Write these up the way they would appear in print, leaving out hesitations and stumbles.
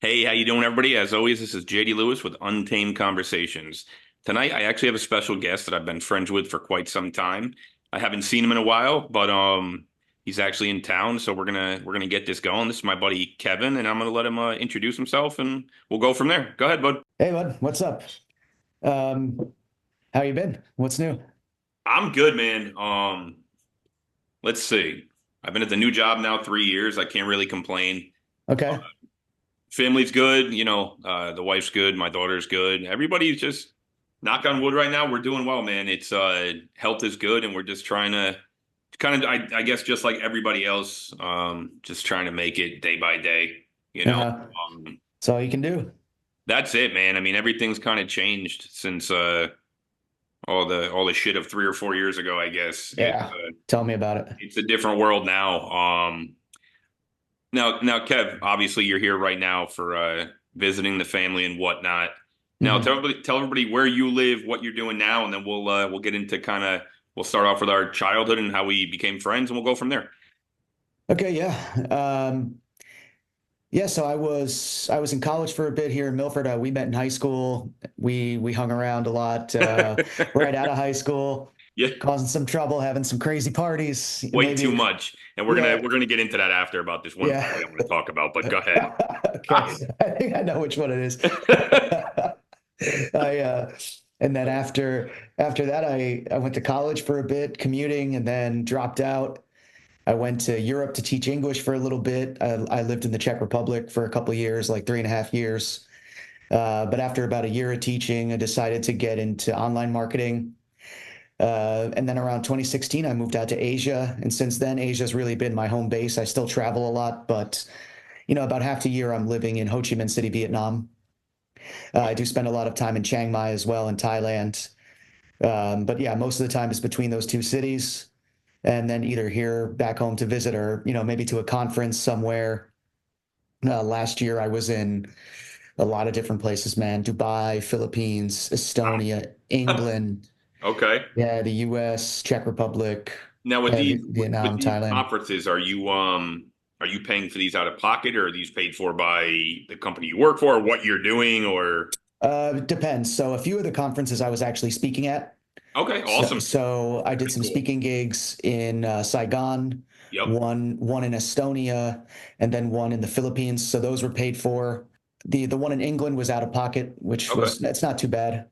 Hey, how you doing, everybody? As always, this is JD Lewis with Untamed Conversations. Tonight, I actually have a special guest that I've been friends with for quite some time. I haven't seen him in a while, but he's actually in town, so we're gonna get this going. This is my buddy Kevin, and I'm gonna let him introduce himself, and we'll go from there. Go ahead, bud. Hey, bud, what's up? Um, how you been? What's new? I'm good, man. Let's see. I've been at the new job now 3 years. I can't really complain. Okay. Family's good, the wife's good, my daughter's good. Everybody's just knock on wood right now. We're doing well, man. It's health is good, and we're just trying to kind of, I guess, just like everybody else, just trying to make it day by day. You know, Uh-huh. um, That's all you can do. that's it, man. I mean, everything's kind of changed since all the shit of 3 or 4 years ago. I guess Yeah. Tell me about it. it's a different world now. Now, Kev, obviously you're here right now for visiting the family and whatnot. Now, Mhm. tell everybody where you live, what you're doing now, and then we'll get into we'll start off with our childhood and how we became friends, and we'll go from there. Okay, yeah. Yeah, so I was in college for a bit here in Milford. We met in high school. We hung around a lot right out of high school, Yeah, causing some trouble, having some crazy parties. way too Maybe, much, and we're gonna yeah, we're gonna get into that after about this one yeah. party I'm gonna talk about. But go ahead. Okay, I think I know which one it is. I and then after that I went to college for a bit commuting and then dropped out. I went to Europe to teach English for a little bit. I lived in the Czech Republic for a couple of years, like 3.5 years. But after about a year of teaching, I decided to get into online marketing. And then around 2016, I moved out to Asia. And since then, Asia's really been my home base. I still travel a lot, but about half the year I'm living in Ho Chi Minh City, Vietnam. I do spend a lot of time in Chiang Mai as well in Thailand. But yeah, most of the time is between those two cities, and then either here back home to visit or maybe to a conference somewhere. Last year I was in a lot of different places, man. Dubai, Philippines, Estonia, England, Okay. yeah, the US, Czech Republic, Now with Vietnam, these Thailand. conferences, are you paying for these out of pocket, or are these paid for by the company you work for, or what you're doing, or It depends. So a few of the conferences I was actually speaking at. okay, So, awesome. so I did Very some cool. speaking gigs in Saigon, Yep. one in Estonia, and then one in the Philippines. So those were paid for. The one in England was out of pocket, which Okay. was that's not too bad.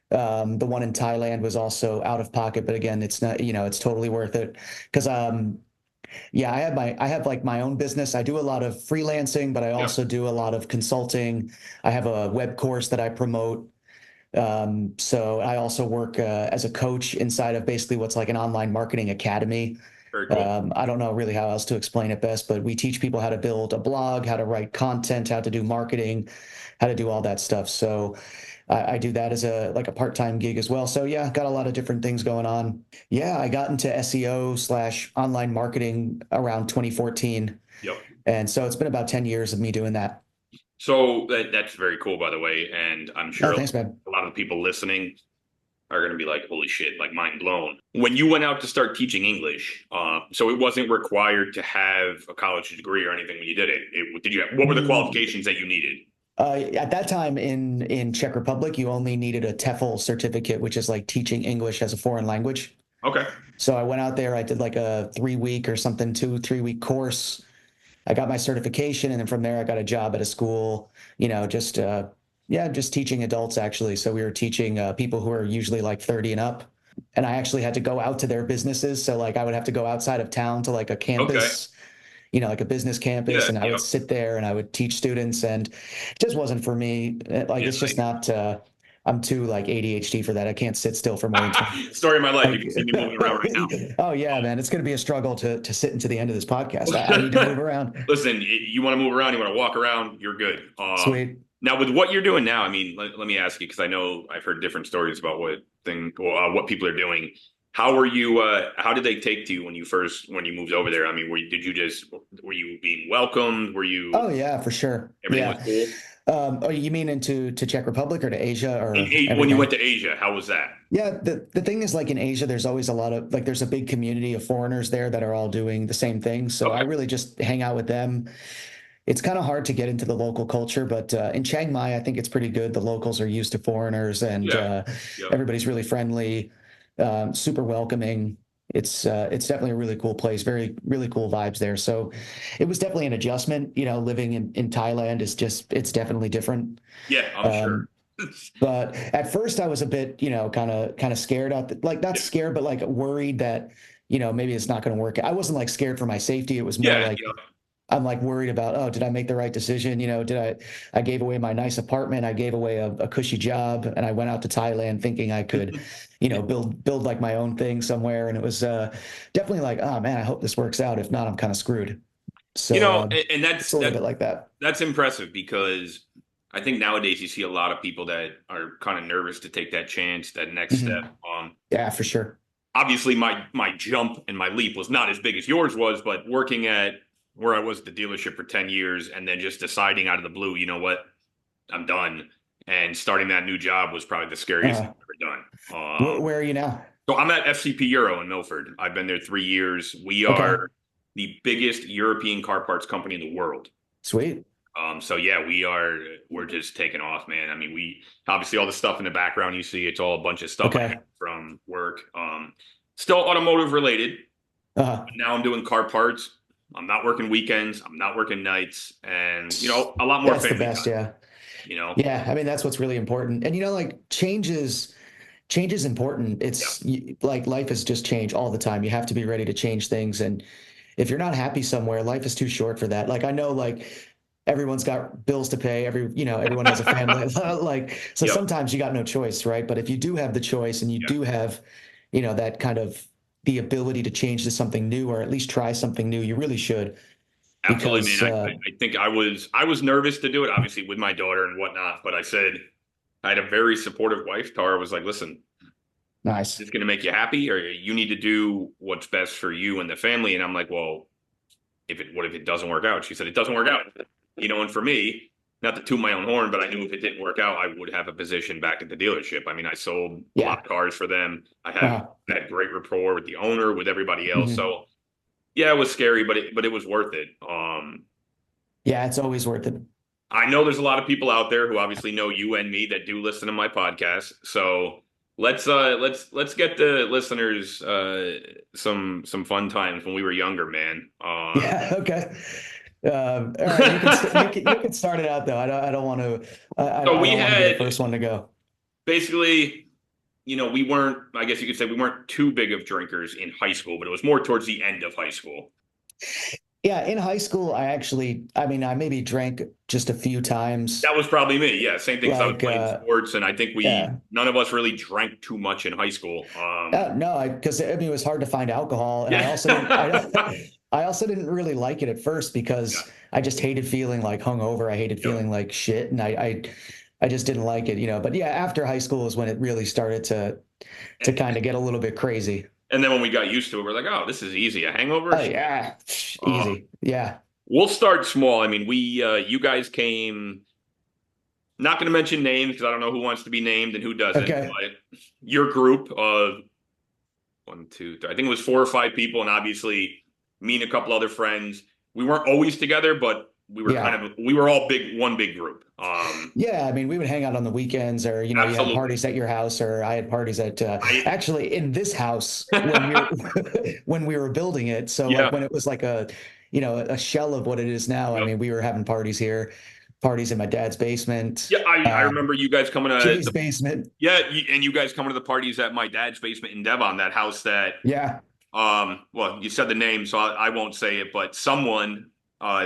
The one in Thailand was also out of pocket, but again, it's not, it's totally worth it because yeah, I have like my own business. I do a lot of freelancing, but I Yep. also do a lot of consulting. I have a web course that I promote. So I also work as a coach inside of basically what's like an online marketing academy. Very cool. I don't know really how else to explain it best, but we teach people how to build a blog, how to write content, how to do marketing, how to do all that stuff. So I do that as a like a part-time gig as well. So yeah, got a lot of different things going on. Yeah, I got into SEO slash online marketing around 2014. Yep. And so it's been about 10 years of me doing that. So that's very cool, by the way, and I'm Oh, sure thanks, man. a lot of the people listening are going to be like, "Holy shit!" Like mind blown. When you went out to start teaching English, so it wasn't required to have a college degree or anything when you did it. Did you? What were the Mm, qualifications that you needed? at that time in Czech Republic, you only needed a TEFL certificate, which is like teaching English as a foreign language. Okay. So I went out there, I did like a 3 week or something, 2, 3 week course. I got my certification, and then from there I got a job at a school, just yeah, just teaching adults actually. So we were teaching people who are usually like 30 and up. And I actually had to go out to their businesses. So like I would have to go outside of town to like a Okay. campus, like a business campus, Yeah. and I would Yep. sit there and I would teach students, and it just wasn't for me. Like Yeah. it's just not I'm too like ADHD for that. I can't sit still for more than 20 minutes. Story of my life. You Like, can see me moving around right now. oh yeah, man, it's going to be a struggle to sit into the end of this podcast. I need to move around. Listen, you want to move around, you want to walk around, you're good. Sweet. Now with what you're doing now, I mean, let me ask you because I know I've heard different stories about what people are doing. How were you? How did they take to you when you moved over there? I mean, were you being welcomed? Were you Oh yeah, for sure. everything was Yeah. cool? Oh, you mean into to Czech Republic or to Asia And or when you went everything? to Asia, how was that? Yeah, the thing is like in Asia, there's always a lot of like there's a big community of foreigners there that are all doing the same thing. So I Okay, really just hang out with them. it's kind of hard to get into the local culture, but in Chiang Mai, I think it's pretty good. The locals are used to foreigners, and Yeah. Yep. everybody's really friendly, super welcoming. It's definitely a really cool place. Very really cool vibes there. So it was definitely an adjustment. Living in Thailand is just it's definitely different. Yeah, I'm sure. Um, but at first, I was a bit, kind of scared out, like not Yeah. scared, but like worried that, maybe it's not going to work. I wasn't like scared for my safety. It was more Yeah. like I'm like worried about, oh, did I make the right decision? I gave away my nice apartment. I gave away a cushy job, and I went out to Thailand thinking I could, build like my own thing somewhere. And it was definitely like, oh man, I hope this works out. If not, I'm kind of screwed. So And it's a little bit like that. that's impressive because I think nowadays you see a lot of people that are kind of nervous to take that chance, that next step. Mhm. Yeah, for sure. Obviously my jump and my leap was not as big as yours was, but working at where I was at the dealership for 10 years and then just deciding out of the blue, you know what, I'm done. And starting that new job was probably the scariest thing Uh, I've ever done. where are you now? So I'm at FCP Euro in Milford. I've been there 3 years. We Okay, are the biggest European car parts company in the world. sweet. So yeah, we're just taking off, man. I mean, we obviously all the stuff in the background you see, it's all a bunch of stuff I have Okay. from work. Still automotive related. Uh, Now I'm doing car parts. I'm not working weekends. I'm not working nights, and a lot more that's the family best. time. Yeah. You know, Yeah. I mean, that's what's really important. And like change is important. yeah, Like life has just changed all the time. You have to be ready to change things. And if you're not happy somewhere, life is too short for that. Like I know like everyone's got bills to pay. Everyone has a family. Like, so yep, sometimes you got no choice, right? But if you do have the choice and you yeah, do have, that kind of the ability to change to something new or at least try something new, you really should absolutely, because man. I think I was nervous to do it, obviously with my daughter and whatnot, but I said I had a very supportive wife. Tara was like, "Listen, nice. is this going to make you happy, or you need to do what's best for you and the family?" And I'm like, "Well, what if it doesn't work out?" She said, "It doesn't work out." And for me, not to toot my own horn, but I knew if it didn't work out, I would have a position back at the dealership. I mean, I sold a lot Yeah. of cars for them. Uh, I had great rapport with the owner, with everybody else. mhm. So yeah, it was scary, but it was worth it. Yeah, it's always worth it. I know there's a lot of people out there who obviously know you and me that do listen to my podcast. So let's get the listeners some fun times when we were younger, man. Yeah. Okay. All right. You can start it out though. I don't want to. So I we don't want to be the had first one to go. basically, we weren't, I guess you could say we weren't too big of drinkers in high school, but it was more towards the end of high school. Yeah, in high school, I mean, I maybe drank just a few times. That was probably me. Yeah, same thing because I was Like, playing sports, and I think yeah, none of us really drank too much in high school. no, because I mean, it was hard to find alcohol, and I Yeah. also didn't. I also didn't really like it at first Yeah. because I just hated feeling like hungover. I hated Yep. feeling like shit, and I just didn't like it. But yeah, after high school is when it really started to kind of get a little bit crazy. And then when we got used to it, we're like, oh, this is easy. A hangover? Oh Sure. yeah, Uh, easy. Yeah, we'll start small. I mean, you guys came, not going to mention names because I don't know who wants to be named and who doesn't, okay, but your group of one, two, three, I think it was 4 or 5 people, and obviously me and a couple other friends. We weren't always together, but yeah. we were all one big group. Yeah, I mean, we would hang out on the weekends, or you had Absolutely. parties at your house, or I had parties at I actually in this house when we were when we were building it. So like Yeah. when it was like a shell of what it is now. I Yep. mean, we were having parties here, parties in my dad's basement, Yeah, I remember you guys coming to Jimmy's the basement. and you guys coming to the parties at my dad's basement in Devon, that house that Yeah. well, you said the name, so I won't say it, but someone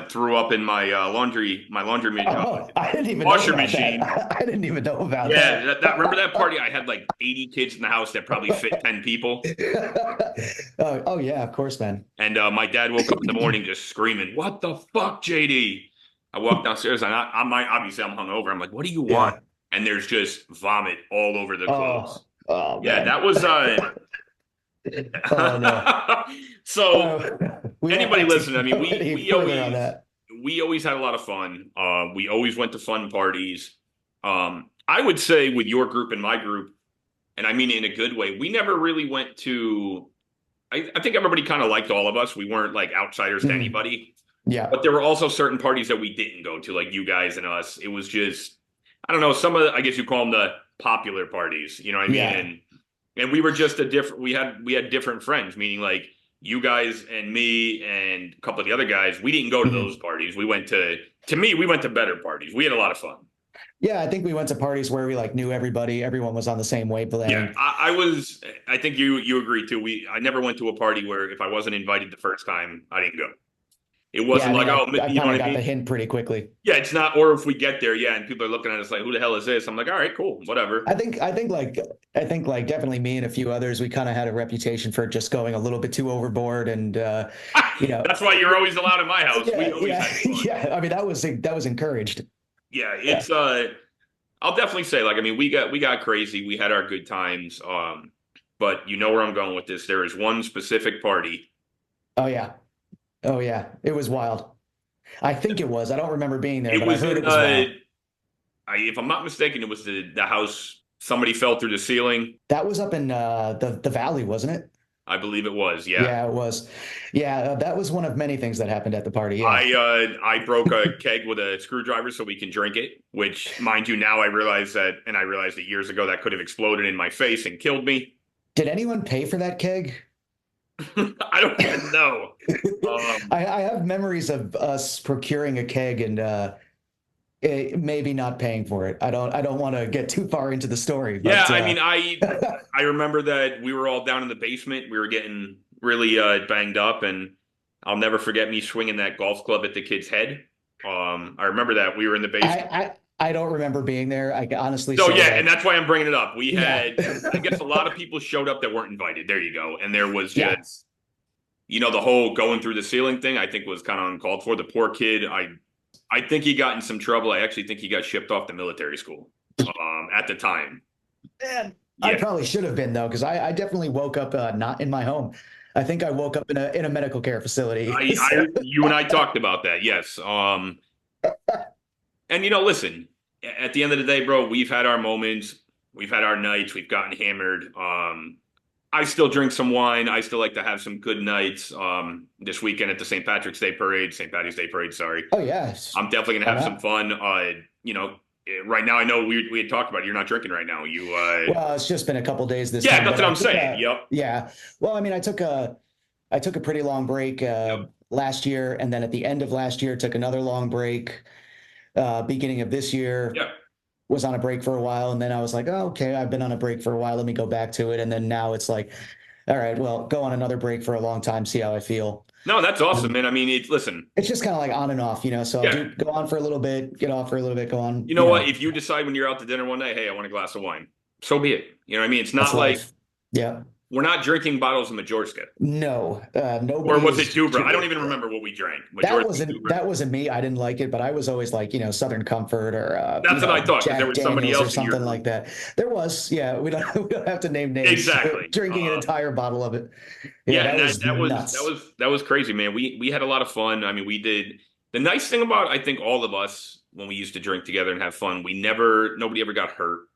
threw up in my laundry Oh, I didn't even know washer about that. machine. I didn't even know about Yeah, that. that remember that party? I had like 80 kids in the house that probably fit 10 people. Oh yeah, of course, man. And my dad woke up in the morning just screaming, "What the fuck, JD?" I walked downstairs and obviously I'm hungover. I'm like, "What do you want?" Yeah. And there's just vomit all over the Oh, clothes. oh Yeah, man. that was Oh no. so We won't anybody have to listening, I mean, go we any we further on always that. we always had a lot of fun. We always went to fun parties. I would say with your group and my group, and I mean in a good way, we never really went to. I think everybody kind of liked all of us. We weren't like outsiders to Mm. anybody. Yeah. But there were also certain parties that we didn't go to, like you guys and us. It was just, I don't know, some of the, I guess you call them the popular parties, you know what I mean? Yeah. And we were just a different, we had different friends, meaning like you guys and me and a couple of the other guys, we didn't go to those Mhm. parties. We went to me, we went to better parties. We had a lot of fun. Yeah, I think we went to parties where we like knew everybody. Everyone was on the same Yeah, wavelength. I think you agree too. I never went to a party where if I wasn't invited the first time, I didn't go. It Yeah, I wasn't mean, like, oh, I you know kind what of I got the mean? hint pretty quickly. Yeah, it's not. Or if we get there, yeah, and people are looking at us like, "Who the hell is this?" I'm like, "All right, cool, whatever." I think like definitely me and a few others, we kind of had a reputation for just going a little bit too overboard, and you know, That's why you're always allowed in my house. We yeah, always yeah, had fun. yeah. I mean, that was encouraged. Yeah, Yeah. it's I'll definitely say like I mean we got crazy. We had our good times. But you know where I'm going with this. There is one specific party. Oh yeah. Oh yeah. It was wild. I think it was. I don't remember being there, It but I was heard in it was wild. if I'm not mistaken, it was the house somebody fell through the ceiling. That was up in the valley, wasn't it? I believe it was. Yeah. Yeah, it was. Yeah, that was one of many things that happened at the party. Yeah. I broke a keg with a screwdriver so we can drink it, which mind you now I realize that and I realized that years ago that could have exploded in my face and killed me. Did anyone pay for that keg? I don't even know. Um, I have memories of us procuring a keg and maybe not paying for it. I don't want to get too far into the story, yeah, but I mean I remember that we were all down in the basement. We were getting really banged up and I'll never forget me swinging that golf club at the kid's head. I remember that we were in the basement. I don't remember being there. I can honestly So say yeah, and that. that's why I'm bringing it up. We Yeah. had, I guess, a lot of people showed up that weren't invited. There you go. And there was Yeah. just, the whole going through the ceiling thing. I think was kind of uncalled for. The poor kid. I think he got in some trouble. I actually think he got shipped off to military school. At the time. Man, I Yeah, probably should have been though, because I definitely woke up not in my home. I think I woke up in a medical care facility. So, you and I talked about that. Yes. And listen. At the end of the day, bro, we've had our moments. We've had our nights. We've gotten hammered. I still drink some wine. I still like to have some good nights. This weekend at the St. Patty's Day Parade, sorry. oh yes, I'm definitely gonna why have some not? fun. Right now I know we had talked about it. You're not drinking right now. Well, it's just been a couple days this Yeah, time, that's but what I I'm took saying. a Yep. yeah. Well, I mean, I took a pretty long break Yep. last year, and then at the end of last year, took another long break. Beginning of this year, Yep. was on a break for a while, and then I was like, oh, okay, I've been on a break for a while. Let me go back to it, and then now it's like, all right, well, go on another break for a long time, see how I feel. No, that's awesome, And man. I mean, listen, it's just kind of like on and off, So I'll yeah. go on for a little bit, get off for a little bit, go on, You know what? If you decide when you're out to dinner one night, hey, I want a glass of wine, so be it. You know what I mean? It's That's not like life. Yeah. we're not drinking bottles of Majorska. No, Or nobody was it is. Dubra? I don't even remember what we drank. That Majorska wasn't Dubra. that wasn't me. I didn't like it, but I was always like, Southern Comfort or That's what I thought because there Jack was somebody Daniels or else in your something like group. that. There was, yeah. We don't we don't have to name names. Exactly. Drinking an entire bottle of it. Yeah, Yeah, that and was that nuts. was that was crazy, man. We had a lot of fun. I mean, we did the nice thing about I think all of us when we used to drink together and have fun, nobody ever got hurt.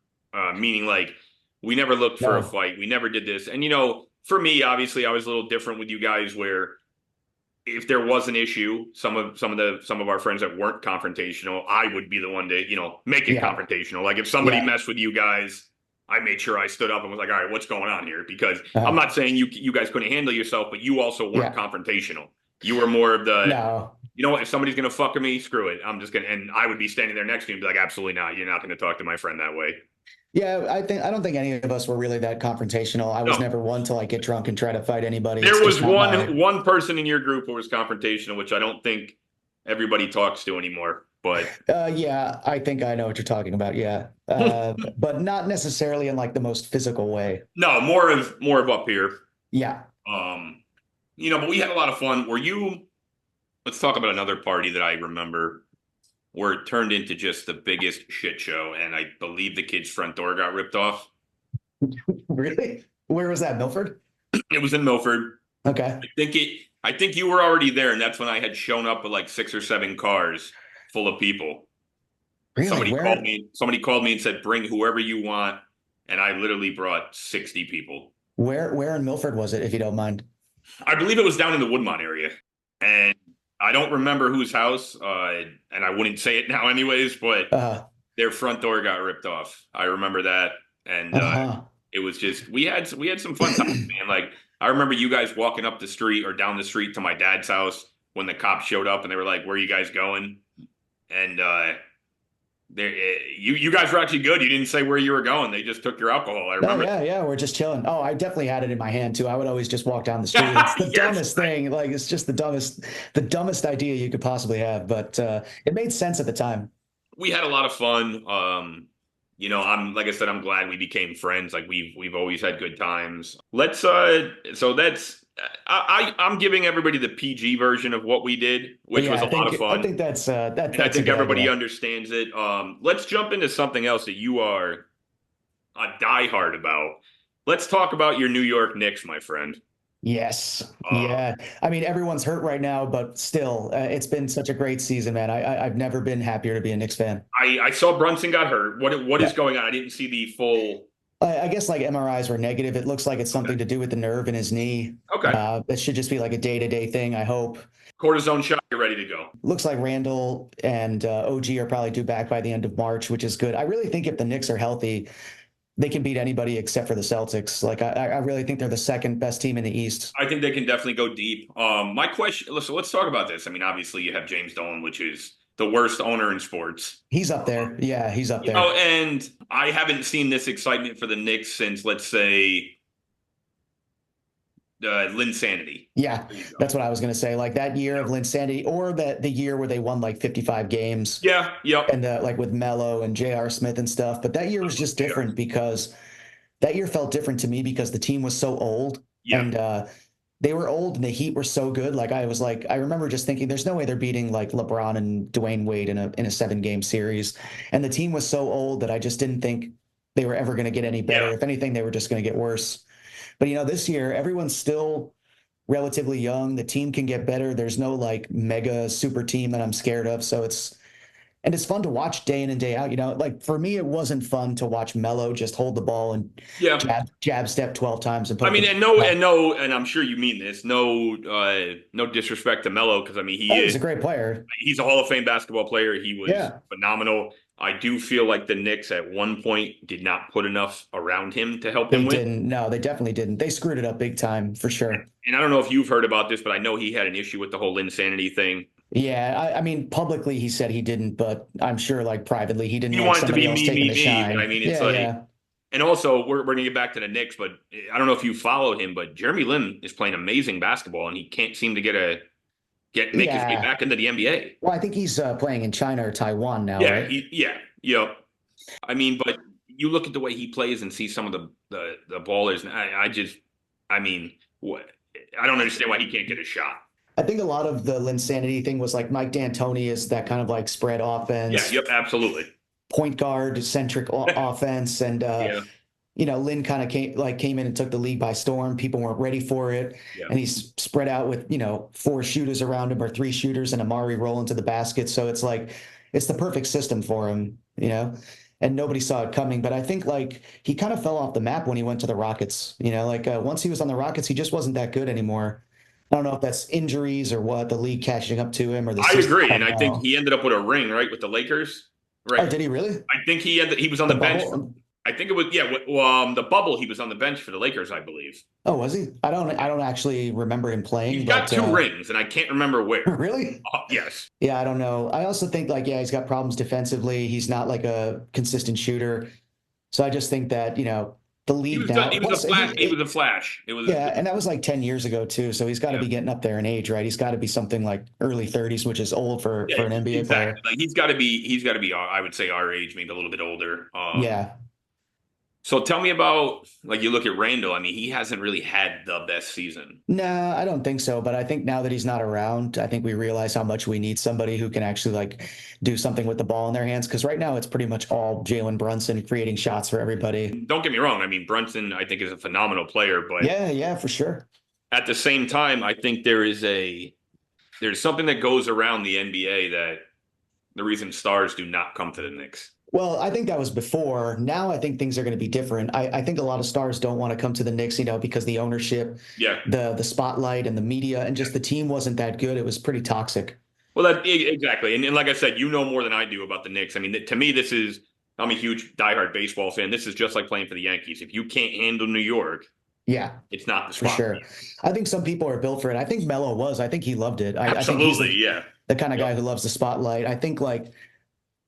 Meaning like we never looked for a No. fight. We never did this. And for me, obviously, I was a little different with you guys where if there was an issue, some of our friends that weren't confrontational, I would be the one to, make it Yeah. confrontational. Like if somebody Yeah. messed with you guys, I made sure I stood up and was like, all right, what's going on here? Because I'm Uh, not saying you guys couldn't handle yourself, but you also weren't yeah. confrontational. You were more of the, No. what, if somebody's gonna fuck with me, screw it. I'm just gonna and I would be standing there next to you and be like, absolutely not. You're not gonna talk to my friend that way. Yeah, I don't think any of us were really that confrontational. I was No. never one to like get drunk and try to fight anybody. It's There was just not one my one person in your group who was confrontational, which I don't think everybody talks to anymore. But yeah, I think I know what you're talking about. Yeah. But not necessarily in like the most physical way. no, more of up here. Yeah. Um, but we had a lot of fun. Let's talk about another party that I remember where it turned into just the biggest shit show, and I believe the kid's front door got ripped off. Really? Where was that? Milford? It was in Milford. Okay. I think you were already there, and that's when I had shown up with like 6 or 7 cars full of people. Really? Somebody called me and said, bring whoever you want. And I literally brought 60 people. Where in Milford was it, if you don't mind? I believe it was down in the Woodmont area. And I don't remember whose house, and I wouldn't say it now anyways, but Uh, their front door got ripped off. I remember that, and uh-huh. it was just we had some fun times, man. Like I remember you guys walking up the street or down the street to my dad's house when the cops showed up, and they were like, "Where are you guys going?" And there, you guys were actually good. You didn't say where you were going. They just took your alcohol. I No, remember. yeah, yeah, we're just chilling. Oh, I definitely had it in my hand too. I would always just walk down the street. It's the Yes, dumbest thing. Like it's just the dumbest idea you could possibly have. But it made sense at the time. we had a lot of fun. I'm like I said, I'm glad we became friends. Like we've always had good times. Let's so that's I'm giving everybody the PG version of what we did, which was Yeah, a lot of I fun. think And I that's a think good everybody idea. understands it. Let's jump into something else that you are a diehard about. Let's talk about your New York Knicks, my friend. Yes. Uh, Yeah. I mean, everyone's hurt right now, but still, it's been such a great season, man. I've never been happier to be a Knicks fan. I saw Brunson got hurt. What is Yeah. going on? I didn't see the full. I guess like MRIs were negative. It looks like it's something to do with the nerve in his knee. Okay, It should just be like a day-to-day thing, I hope. cortisone shot. You're ready to go. Looks like Randall and OG are probably due back by the end of March, which is good. I really think if the Knicks are healthy, they can beat anybody except for the Celtics. Like I really think they're the second best team in the East. I think they can definitely go deep. My question. Listen, let's talk about this. I mean, obviously you have James Dolan, which is the worst owner in sports. He's up there. Yeah, he's up there. And I haven't seen this excitement for the Knicks since, let's say, Linsanity. Yeah, There you go. that's what I was going to say. Like that year of Linsanity, or that the year where they won like 55 games, Yeah, yep. and like with Melo and J.R. Smith and stuff. But that year was just JR. different because that year felt different to me because the team was so old, Yeah, and they were old and the Heat were so good. I remember just thinking, there's no way they're beating like LeBron and Dwayne Wade in a 7 game series, and the team was so old that I just didn't think they were ever going to get any yeah, better. If anything, they were just going to get worse. But this year everyone's still relatively young. The team can get better. There's no like mega super team that I'm scared of. It's fun to watch day in and day out. Like for me, it wasn't fun to watch Melo just hold the ball and yeah. jab step 12 times and put I up mean, a and no, shot. and I'm sure you mean this. No, no disrespect to Melo, because I mean Oh, he's a great player. he's a Hall of Fame basketball player. He was Yeah. phenomenal. I do feel like the Knicks at one point did not put enough around him to help They him win. didn't. No, they definitely didn't. They screwed it up big time for sure. And I don't know if you've heard about this, but I know he had an issue with the whole insanity thing. Yeah. I mean, publicly he said he didn't, but I'm sure like privately he didn't He like wanted to somebody be else me, taking me, the me. But I shine. mean, it's Yeah. like, Yeah. and also we're gonna get back to the Knicks, but I don't know if you followed him, but Jeremy Lin is playing amazing basketball, and he can't seem to make his way Yeah. back into the NBA. Well, I think he's playing in China or Taiwan now, Yeah, right? yeah. I mean, but you look at the way he plays and see some of the ballers, and I mean, what? I don't understand why he can't get a shot. I think a lot of the Linsanity thing was like Mike D'Antoni is that kind of like spread Yeah, offense, yep, absolutely. point guard centric offense, and Yeah, Lynn kind of came in and took the league by storm. People weren't ready for it, yeah. and he's spread out with 4 shooters around him or 3 shooters and Amari rolling to the basket. So it's like it's the perfect system for him. And nobody saw it coming. But I think like he kind of fell off the map when he went to the Rockets. Like once he was on the Rockets, he just wasn't that good anymore. I don't know if that's injuries or what, the league catching up to him or the I system. agree, I and don't I think know. he ended up with a ring, right, with the Lakers, Oh, right? did he really? I think he was on The the bench for. bubble? I think it was yeah. Well, the bubble. He was on the bench for the Lakers, I believe. Oh, was he? I don't actually remember him playing, He's got but 2 rings, and I can't remember where. really? Yes, Yeah, I don't know. I also think like, yeah, he's got problems defensively. He's not like a consistent shooter. So I just think that, the he league was. now, He was a plus flash. He was a flash. It was. yeah, and that was like 10 years ago too. So he's got to Yeah. be getting up there in age, right? He's got to be something like early 30s, which is old for Yeah, an NBA exactly. player. Like he's got to be. He's got to be. I would say our age, maybe a little bit older. Yeah. So tell me about like you look at Randall. I mean, he hasn't really had the best season. No, I don't think so. But I think now that he's not around, I think we realize how much we need somebody who can actually like do something with the ball in their hands. Because right now it's pretty much all Jalen Brunson creating shots for everybody. Don't get me wrong. I mean, Brunson, I think is a phenomenal player, but Yeah, yeah, for sure. at the same time, I think there's something that goes around the NBA that the reason stars do not come to the Knicks. Well, I think that was before. Now I think things are going to be different. I think a lot of stars don't want to come to the Knicks, because the ownership, Yeah. the spotlight and the media and just the team wasn't that good. It was pretty toxic. Well, exactly. And like I said, you know more than I do about the Knicks. I mean, to me, I'm a huge diehard baseball fan. This is just like playing for the Yankees. If you can't handle New York, Yeah, it's not the for spot for sure. you. I think some people are built for it. I think Melo was. I think he loved it. I think he's Absolutely. Yeah. the kind of Yep. guy who loves the spotlight. I think like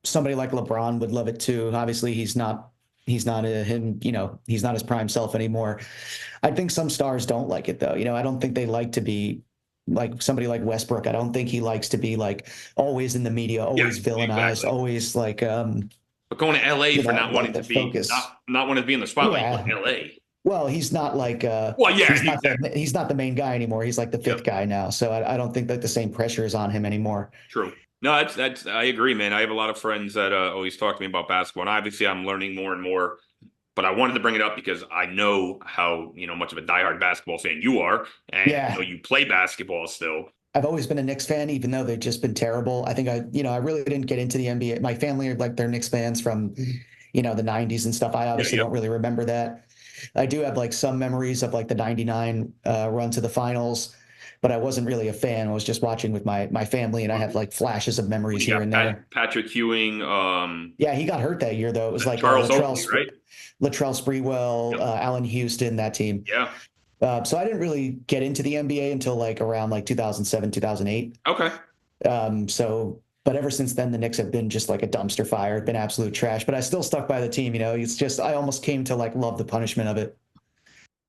somebody like LeBron would love it too. Obviously, he's not him, he's not his prime self anymore. I think some stars don't like it though. I don't think they like to be like somebody like Westbrook. I don't think he likes to be like always in the media, Yes, always villainized, exactly. always like But going to LA for not like wanting the to be focus. not wanting to be in the spotlight, going Yeah. to LA. Well, he's not like Well, yeah, exactly. he's not the main guy anymore. He's like the Yep. fifth guy now. So I don't think that the same pressure is on him anymore. True. No, that's I agree, man. I have a lot of friends that always talk to me about basketball, and obviously I'm learning more and more. But I wanted to bring it up because I know how much of a diehard basketball fan you are, and I know Yeah. you play basketball still. I've always been a Knicks fan, even though they've just been terrible. I think I really didn't get into the NBA. My family are like they're Knicks fans from, the 90s and stuff. I Yeah, obviously yep. don't really remember that. I do have like some memories of like the 99 run to the finals, but I wasn't really a fan. I was just watching with my family and I have like flashes of What memories do you here got? and there. Patrick Ewing, Yeah, he got hurt that year though. It was like Charles Oakley, right? Latrell Sprewell, Yep. Allen Houston, that team. Yeah. So I didn't really get into the NBA until like around like 2007, 2008. Okay. But ever since then, the Knicks have been just like a dumpster fire. It's been absolute trash. But I still stuck by the team. It's just I almost came to like love the punishment of it.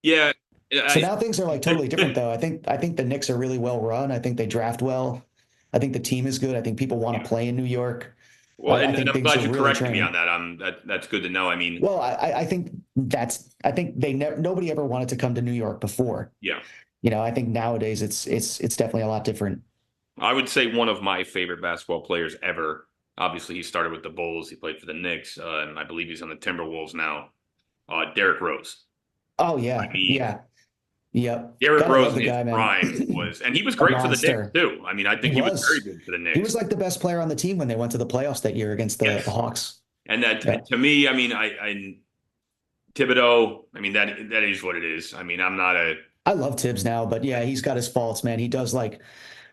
Yeah. So I, now things are like totally different, though. I think the Knicks are really well run. I think they draft well. I think the team is good. I think people want yeah. to play in New York. Well, I and think I'm things glad are you really corrected me on turning. that. That's good to know. I mean, Well, I think nobody ever wanted to come to New York before. yeah. I think nowadays it's definitely a lot different. I would say one of my favorite basketball players ever. Obviously, he started with the Bulls. He played for the Knicks, and I believe he's on the Timberwolves now. Derrick Rose. Oh I yeah, mean, yeah, yep. Derrick Gotta Rose love in the his guy, man. prime and he was A great for the Knicks monster. too. I mean, I He think he was very was. good for the He Knicks. was like the best player on the team when they went to the playoffs that year against the Yes, Hawks. and Yeah. that to me, I mean, I Thibodeau. I mean, that is what it is. I mean, I'm not a I love Tibbs now, but yeah, he's got his faults, man. He does like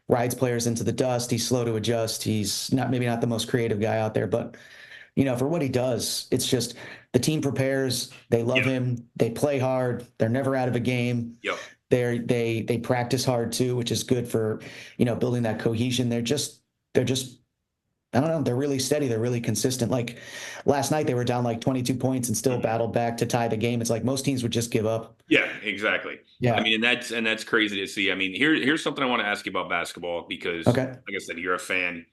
rides players into the dust. He's slow to adjust. He's not maybe not the most creative guy out there, but for what he does, it's just the team prepares, they love yeah, him, they play hard, they're never out of a game. yep. They practice hard too, which is good for, building that cohesion. They're just I don't know, they're really steady, they're really consistent. Like last night they were down like 22 points and still Mhm. battled back to tie the game. It's like most teams would just give up. Yeah, exactly. I Yeah. mean, and that's crazy to see. I mean, here's something I want to ask you about basketball because, Okay. like I said, you're a fan.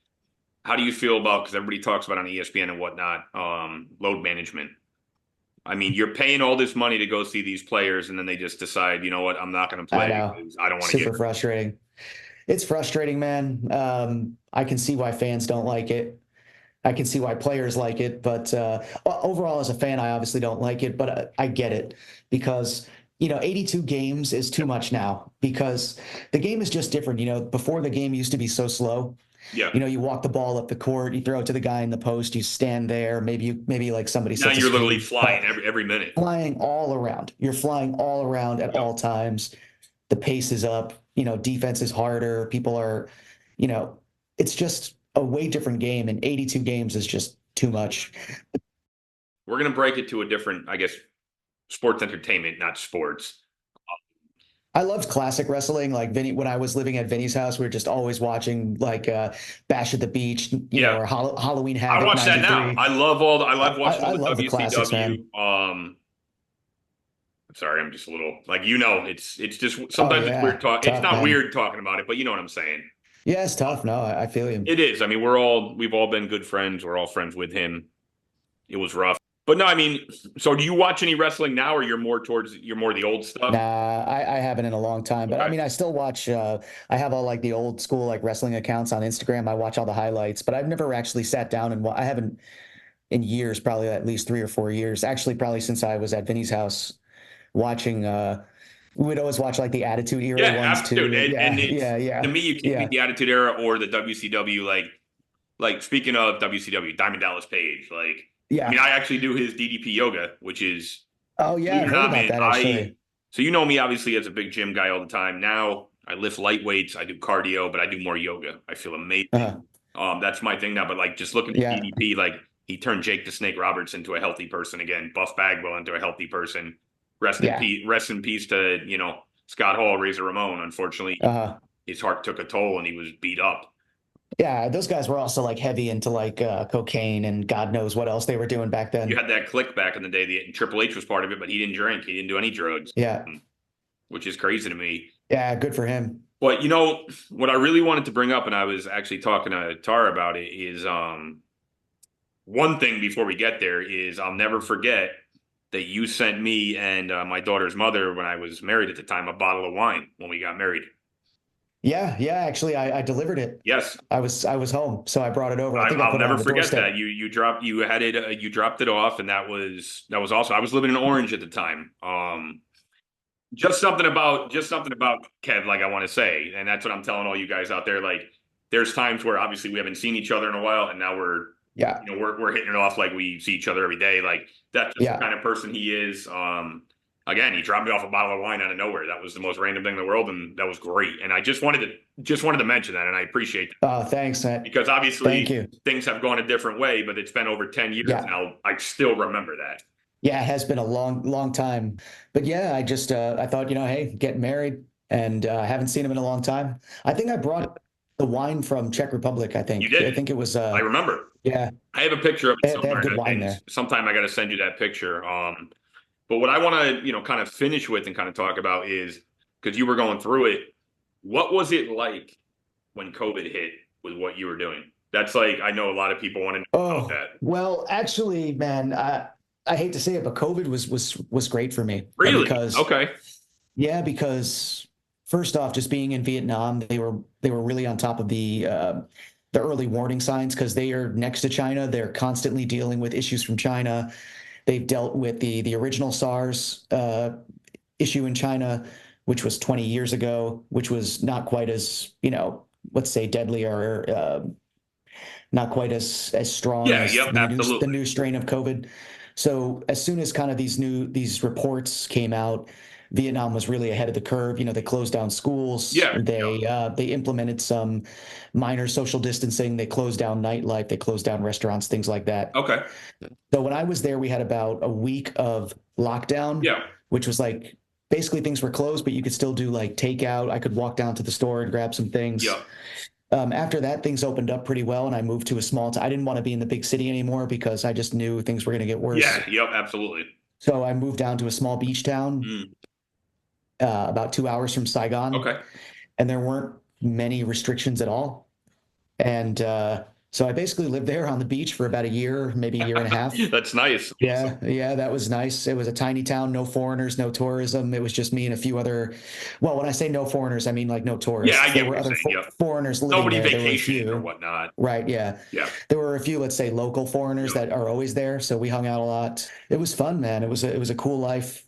How do you feel about because everybody talks about on ESPN and whatnot, load management? I mean, you're paying all this money to go see these players, and then they just decide, you know what, I'm not going to I play know. because I don't want to get Super hurt. frustrating. It's frustrating, man. I can see why fans don't like it. I can see why players like it, but overall, as a fan, I obviously don't like it. But I get it because 82 games is too Yep. much now because the game is just different. Before the game used to be so slow. Yeah. You walk the ball up the court, you throw it to the guy in the post, you stand there. Maybe like somebody Now sets a you're literally screen, flying every minute. flying all around. You're flying all around at Yep. all times. The pace is up. Defense is harder. People are, you know, it's just a way different game. And 82 games is just too much. We're gonna break it to a different, I guess, sports entertainment, not sports. I loved classic wrestling. Like Vinny, when I was living at Vinny's house, we were just always watching like Bash at the Beach, Yeah, or Halloween I Havoc watch that now. '93. I love watching all I the love the classics, man. WCW. I'm sorry, I'm just a little like it's just Oh sometimes it's weird yeah, talk. It's tough, not man. weird talking about it, but you know what I'm saying. Yeah, it's tough. No, I feel you. It is. I mean, we've all been good friends. We're all friends with him. It was rough. But no, I mean, so do you watch any wrestling now or you're more the old stuff? Nah, I haven't in a long time, but I Okay. mean, I still watch. I have all like the old school like wrestling accounts on Instagram. I watch all the highlights, but I've never actually sat down and I haven't in years, probably at least 3 or 4 years. Actually, probably since I was at Vinny's house watching. We would always watch like the Attitude Era Yeah, ones too. absolutely. And Yeah, it's yeah, to yeah, me, you can't beat yeah. the Attitude Era or the WCW. Like speaking of WCW, Diamond Dallas Page. Like I mean, Yeah. I actually do his DDP yoga, which is, Oh yeah, believe it I've or heard not, about man, that actually. so you know me obviously as a big gym guy all the time. Now I lift light weights, I do cardio, but I do more yoga. I feel amazing. Uh, That's my thing now. But like just looking at yeah. DDP, like he turned Jake the Snake Roberts into a healthy person again, Buff Bagwell into a healthy person. Yeah. Rest in peace to, Scott Hall, Razor Ramon. Unfortunately, Uh, his heart took a toll and he was beat up. yeah, those guys were also like heavy into like cocaine and God knows what else they were doing back You then. had that click back in the day. Triple H was part of it, but he didn't drink. He didn't do any drugs, Yeah. which is crazy to me. Yeah, good for him. But what I really wanted to bring up, and I was actually talking to Tara about it, is one thing before we get there is I'll never forget that you sent me and my daughter's mother when I was married at the time a bottle of wine when we got married. Yeah, yeah, actually I delivered it. Yes, I was home, so I brought it over. I think I I'll put it never on the forget that. doorstep. You dropped it off, and that was awesome. I was living in Orange at the time. Just something about Kev, like I want to say, and that's what I'm telling all you guys out there. Like, there's times where obviously we haven't seen each other in a while, and now Yeah. we're hitting it off like we see each other every day. Like that's just the Yeah. kind of person he is. Again, he dropped me off a bottle of wine out of nowhere. That was the most random thing in the world, and that was great. And I just wanted to mention that, and I appreciate that Oh, thanks, man. because Thank obviously you. things have gone a different way, but it's been over 10 years Yeah. now. I still remember that. Yeah, it has been a long, long time. But yeah, I thought, hey, getting married and haven't seen him in a long time. I think I brought the wine from Czech Republic, I You think. I did. think it was I remember. yeah, I have a picture of it they have somewhere, good wine and there. sometime I got to send you that picture. But what I want to, kind of finish with and kind of talk about is because you were going through it. What was it like when COVID hit with what you were doing? That's like I know a lot of people want to know about Oh, that. well, actually, man, I hate to say it, but COVID was great for me Really? because Okay. because first off, just being in Vietnam, they were really on top of the early warning signs because they are next to China. They're constantly dealing with issues from China. They've dealt with the original SARS issue in China, which was 20 years ago, which was not quite as, let's say deadly or not quite as strong Yeah. as Yep. the Absolutely. new strain of COVID. So as soon as kind of these reports came out, Vietnam was really ahead of the curve. They closed down schools. Yeah. Yep. They implemented some minor social distancing. They closed down nightlife. They closed down restaurants, things like that. Okay. So when I was there, we had about a week of lockdown, Yeah. which was like basically things were closed, but you could still do like takeout. I could walk down to the store and grab some things. Yep. After that, things opened up pretty well, and I moved to a small town. I didn't want to be in the big city anymore because I just knew things were going to get Yeah. worse. Yep. Absolutely. So I moved down to a small beach town, Mm. about 2 hours from Saigon, Okay. and there weren't many restrictions at all. And so I basically lived there on the beach for about a year, maybe a year and a half. That's nice. Awesome. Yeah, yeah, that was nice. It was a tiny town, no foreigners, no tourism. It was just me and a few other, well, when I say no foreigners, I mean like no Yeah, I tourists. get There what were you're other saying. Yep. foreigners living Nobody there. There were a vacationing or few, whatnot. right? Yeah. Yeah. There were a few, let's say, local foreigners Yep. that are always there. So we hung out a lot. It was fun, man. It was a cool life.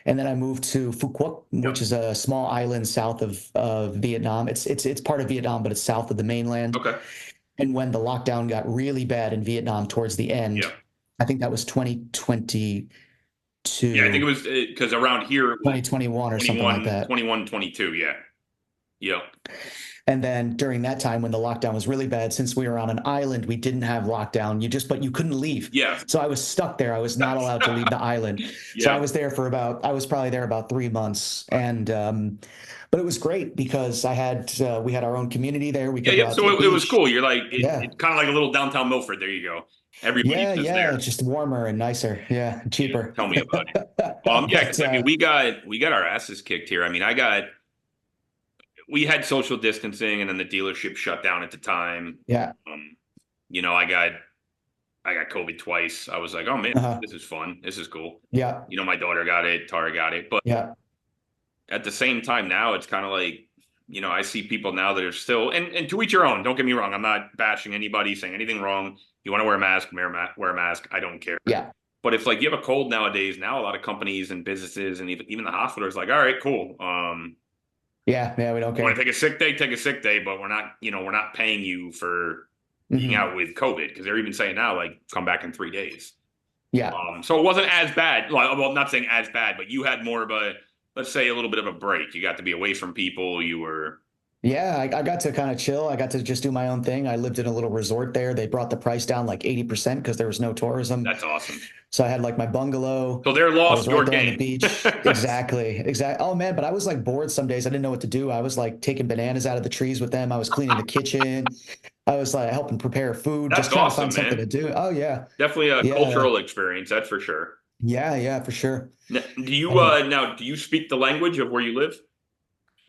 And then I moved to Phu Quoc, which Yep. is a small island south of Vietnam. It's part of Vietnam, but it's south of the mainland. Okay. And when the lockdown got really bad in Vietnam towards the end, Yep. I think that was 2022, Yeah, I think it was because around here it was 2021 or something like 21, that. 21, 22. Yeah. Yep. And then during that time when the lockdown was really bad, since we were on an island, we didn't have lockdown. But you couldn't leave. Yeah. So I was stuck there. I was not allowed to leave the island. So Yeah. I was probably there about 3 months. And, but it was great because we had our own community there. We Yeah. could go Yeah. out to So the it was beach. cool. You're like, Yeah. it's kind of like a little downtown Milford. There you go. Everybody Yeah. was Yeah. there. It's just warmer and nicer. Yeah. Yeah. Cheaper. Tell me about it. Yeah, But, because I mean, we got our asses kicked here. I mean, we had social distancing, and then the dealership shut down at the time. yeah. Um, I got COVID twice. I was like, oh man, Uh-huh. this is fun. This is cool. Yeah. My daughter got it, Tara got it, but Yeah. at the same time now it's kind of like, I see people now that are still and to each your own. Don't get me wrong. I'm not bashing anybody, saying anything wrong. You want to wear a mask, wear a mask. I don't care. Yeah. But if like you have a cold nowadays, now a lot of companies and businesses and even the hospitals like, all right, cool. Yeah. Yeah. We don't You want to care. take a sick day, take a sick day, but we're not paying you for being Hmm. out with COVID because they're even saying now, like, come back in 3 days. Yeah. So it wasn't as bad. Well, not saying as bad, but you had more of a, let's say, a little bit of a break. You got to be away from people. You were, Yeah, I got to kind of chill. I got to just do my own thing. I lived in a little resort there. They brought the price down like 80% because there was no tourism. that's awesome. So I had like my bungalow. So they're I was lost, right your there on the gain. beach. Exactly. Exactly. Oh man, but I was like bored some days. I didn't know what to do. I was like taking bananas out of the trees with them. I was cleaning the kitchen. I was like helping prepare food, That's just trying to find awesome, something man. to do. Oh yeah. Definitely a Yeah. cultural experience, that's for sure. Yeah, yeah, for sure. And Now do you speak the language of where you live?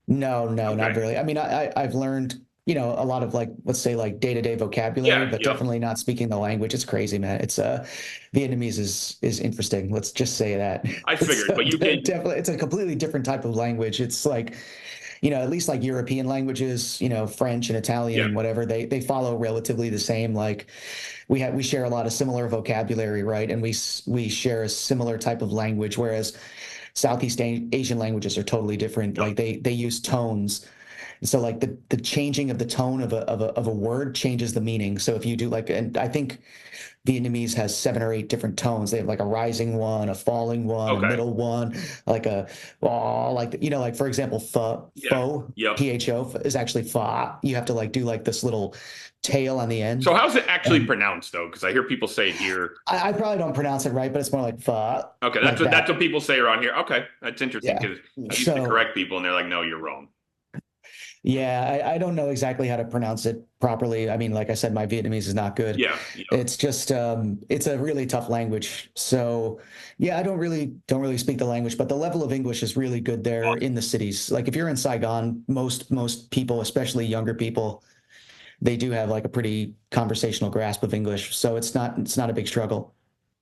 no, no, not Okay. really. I mean, I've learned, a lot of like, let's say like day-to-day vocabulary, Yeah, but yep. definitely not speaking the language. It's crazy, man. It's Vietnamese is interesting. Let's just say that. I It's figured, but you can, definitely it's a completely different type of language. It's like, at least like European languages, French and Italian yeah. and whatever, they follow relatively the same. Like we share a lot of similar vocabulary, right? And we share a similar type of language, whereas Southeast Asian languages are totally different. Yep. Like they use tones. So like the changing of the tone of a word changes the meaning. So if you do like, and I think Vietnamese has 7 or 8 different tones. They have like a rising one, a falling one, a Okay. middle one, like a oh, like like for example, Yeah. pho, Yep. pho is actually fa. You have to like do like this little tail on the So end. how's it actually And pronounced though? Because I hear people say it here. I probably don't pronounce it right, but it's more like fa, Okay, like that's what that. people say around here. Okay, that's interesting Yeah. because I used to So correct people and they're like, "No, you're wrong." yeah, I don't know exactly how to pronounce it properly. I mean, like I said, my Vietnamese is not good. Yeah, yeah. It's just it's a really tough language. So yeah, I don't really speak the language, but the level of English is really good there Awesome. in the cities. Like if you're in Saigon, most people, especially younger people, they do have like a pretty conversational grasp of English. So it's not a big struggle.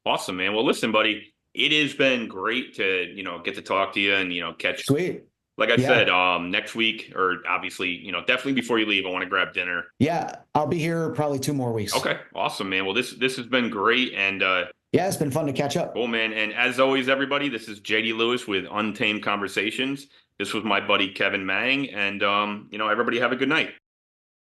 Awesome, man. Well, listen, buddy, it has been great to, get to talk to you and, catch. Sweet. Like I said, Yeah. next week or obviously, definitely before you leave, I want to grab dinner. Yeah. I'll be here probably 2 more weeks. Okay, awesome, man. Well, this has been great and Yeah, it's been fun to catch cool, up. man. And as always, everybody, this is JD Lewis with Untamed Conversations. This was my buddy Kevin Mang, and everybody have a good night.